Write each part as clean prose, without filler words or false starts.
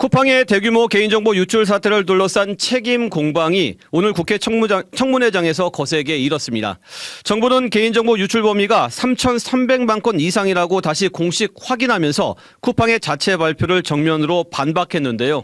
쿠팡의 대규모 개인정보 유출 사태를 둘러싼 책임 공방이 오늘 국회 청문회장에서 거세게 일었습니다. 정부는 개인정보 유출 범위가 3,300만 건 이상이라고 다시 공식 확인하면서 쿠팡의 자체 발표를 정면으로 반박했는데요.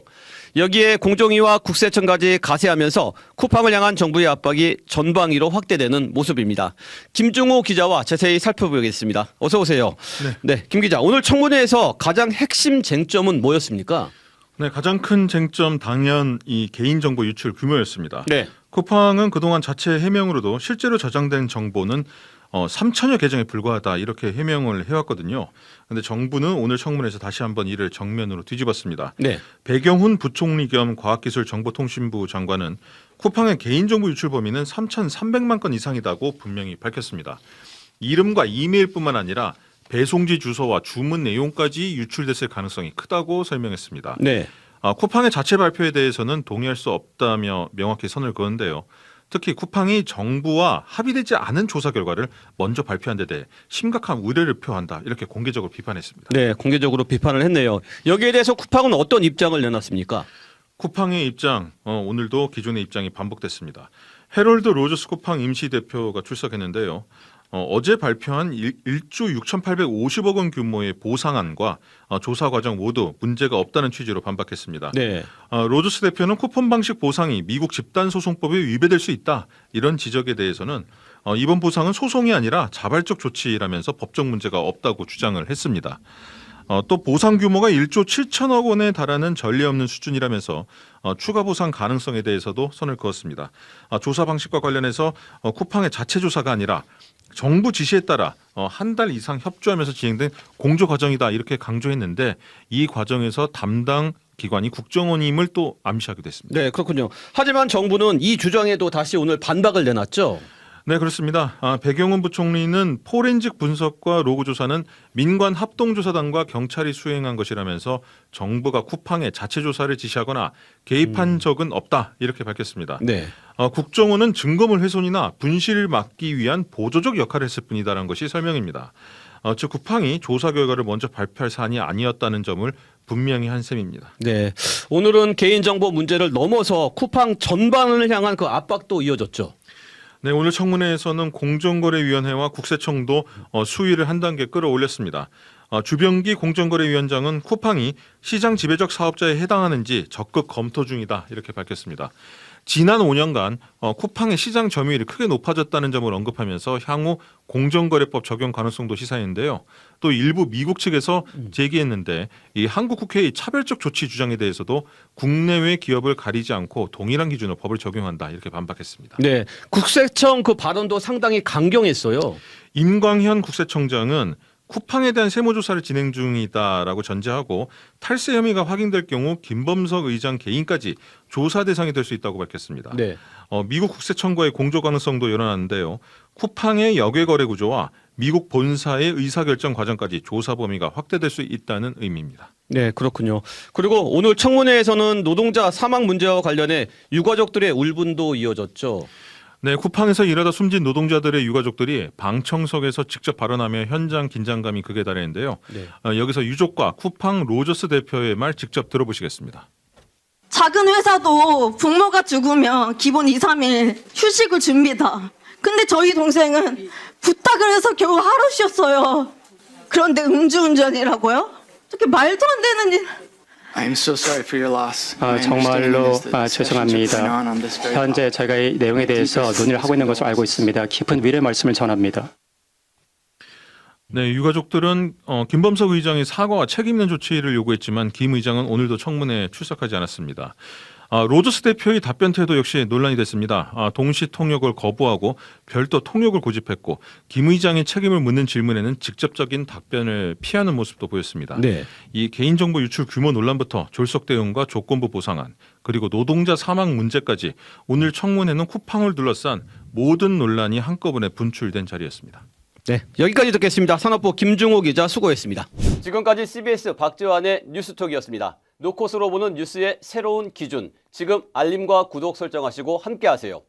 여기에 공정위와 국세청까지 가세하면서 쿠팡을 향한 정부의 압박이 전방위로 확대되는 모습입니다. 김중호 기자와 자세히 살펴보겠습니다. 어서 오세요. 네, 김 기자. 오늘 청문회에서 가장 핵심 쟁점은 뭐였습니까? 네, 가장 큰 쟁점 당연 이 개인정보 유출 규모였습니다. 네. 쿠팡은 그동안 자체 해명으로도 실제로 저장된 정보는 3천여 계정에 불과하다 이렇게 해명을 해왔거든요. 그런데 정부는 오늘 청문회에서 다시 한번 이를 정면으로 뒤집었습니다. 네. 배경훈 부총리 겸 과학기술정보통신부 장관은 쿠팡의 개인정보 유출 범위는 3,300만 건 이상이다고 분명히 밝혔습니다. 이름과 이메일뿐만 아니라 배송지 주소와 주문 내용까지 유출됐을 가능성이 크다고 설명했습니다. 네. 쿠팡의 자체 발표에 대해서는 동의할 수 없다며 명확히 선을 그었는데요. 특히 쿠팡이 정부와 합의되지 않은 조사 결과를 먼저 발표한 데 대해 심각한 우려를 표한다 이렇게 공개적으로 비판했습니다. 네, 공개적으로 비판을 했네요. 여기에 대해서 쿠팡은 어떤 입장을 내놨습니까? 쿠팡의 입장 오늘도 기존의 입장이 반복됐습니다. 해롤드 로저스 쿠팡 임시 대표가 출석했는데요. 어제 발표한 1조 6,850억 원 규모의 보상안과 조사 과정 모두 문제가 없다는 취지로 반박했습니다. 네. 로저스 대표는 쿠폰 방식 보상이 미국 집단소송법에 위배될 수 있다. 이런 지적에 대해서는 이번 보상은 소송이 아니라 자발적 조치라면서 법적 문제가 없다고 주장을 했습니다. 또 보상 규모가 1조 7천억 원에 달하는 전례 없는 수준이라면서 추가 보상 가능성에 대해서도 선을 그었습니다. 조사 방식과 관련해서 쿠팡의 자체 조사가 아니라 정부 지시에 따라 한 달 이상 협조하면서 진행된 공조 과정이다 이렇게 강조했는데 이 과정에서 담당 기관이 국정원임을 또 암시하기도 했습니다. 네, 그렇군요. 하지만 정부는 이 주장에도 다시 오늘 반박을 내놨죠. 네, 그렇습니다. 배경훈 부총리는 포렌식 분석과 로그 조사는 민관 합동조사단과 경찰이 수행한 것이라면서 정부가 쿠팡의 자체 조사를 지시하거나 개입한 적은 없다 이렇게 밝혔습니다. 네. 국정원은 증거물 훼손이나 분실을 막기 위한 보조적 역할을 했을 뿐이다라는 것이 설명입니다. 즉 쿠팡이 조사 결과를 먼저 발표할 사안이 아니었다는 점을 분명히 한 셈입니다. 네, 오늘은 개인정보 문제를 넘어서 쿠팡 전반을 향한 그 압박도 이어졌죠. 네, 오늘 청문회에서는 공정거래위원회와 국세청도 수위를 한 단계 끌어올렸습니다. 주병기 공정거래위원장은 쿠팡이 시장 지배적 사업자에 해당하는지 적극 검토 중이다 이렇게 밝혔습니다. 지난 5년간 쿠팡의 시장 점유율이 크게 높아졌다는 점을 언급하면서 향후 공정거래법 적용 가능성도 시사했는데요. 또 일부 미국 측에서 제기했는데 이 한국 국회의 차별적 조치 주장에 대해서도 국내외 기업을 가리지 않고 동일한 기준으로 법을 적용한다 이렇게 반박했습니다. 네, 국세청 그 발언도 상당히 강경했어요. 임광현 국세청장은 쿠팡에 대한 세무조사를 진행 중이다라고 전제하고 탈세 혐의가 확인될 경우 김범석 의장 개인까지 조사 대상이 될 수 있다고 밝혔습니다. 네. 미국 국세청과의 공조 가능성도 열어놨는데요. 쿠팡의 역외거래 구조와 미국 본사의 의사결정 과정까지 조사 범위가 확대될 수 있다는 의미입니다. 네, 그렇군요. 그리고 오늘 청문회에서는 노동자 사망 문제와 관련해 유가족들의 울분도 이어졌죠. 네, 쿠팡에서 일하다 숨진 노동자들의 유가족들이 방청석에서 직접 발언하며 현장 긴장감이 극에 달했는데요. 네. 여기서 유족과 쿠팡 로저스 대표의 말 직접 들어보시겠습니다. 작은 회사도 부모가 죽으면 기본 2, 3일 휴식을 줍니다. 근데 저희 동생은 부탁을 해서 겨우 하루 쉬었어요. 그런데 음주운전이라고요? 저게 말도 안 되는 일. I'm so sorry for your loss. 정말로 죄송합니다. 현재 저희가 이 내용에 대해서 논의를 하고 있는 것으로 알고 있습니다. 깊은 위로의 말씀을 전합니다. 네, 유가족들은 김범석 의장의 사과와 책임 있는 조치를 요구했지만 김 의장은 오늘도 청문회에 출석하지 않았습니다. 로저스 대표의 답변 태도 역시 논란이 됐습니다. 동시 통역을 거부하고 별도 통역을 고집했고 김 의장의 책임을 묻는 질문에는 직접적인 답변을 피하는 모습도 보였습니다. 네. 이 개인정보 유출 규모 논란부터 졸속 대응과 조건부 보상안 그리고 노동자 사망 문제까지 오늘 청문회는 쿠팡을 둘러싼 모든 논란이 한꺼번에 분출된 자리였습니다. 네, 여기까지 듣겠습니다. 산업부 김중호 기자 수고했습니다. 지금까지 CBS 박지환의 뉴스톡이었습니다. 노컷으로 보는 뉴스의 새로운 기준. 지금 알림과 구독 설정하시고 함께하세요.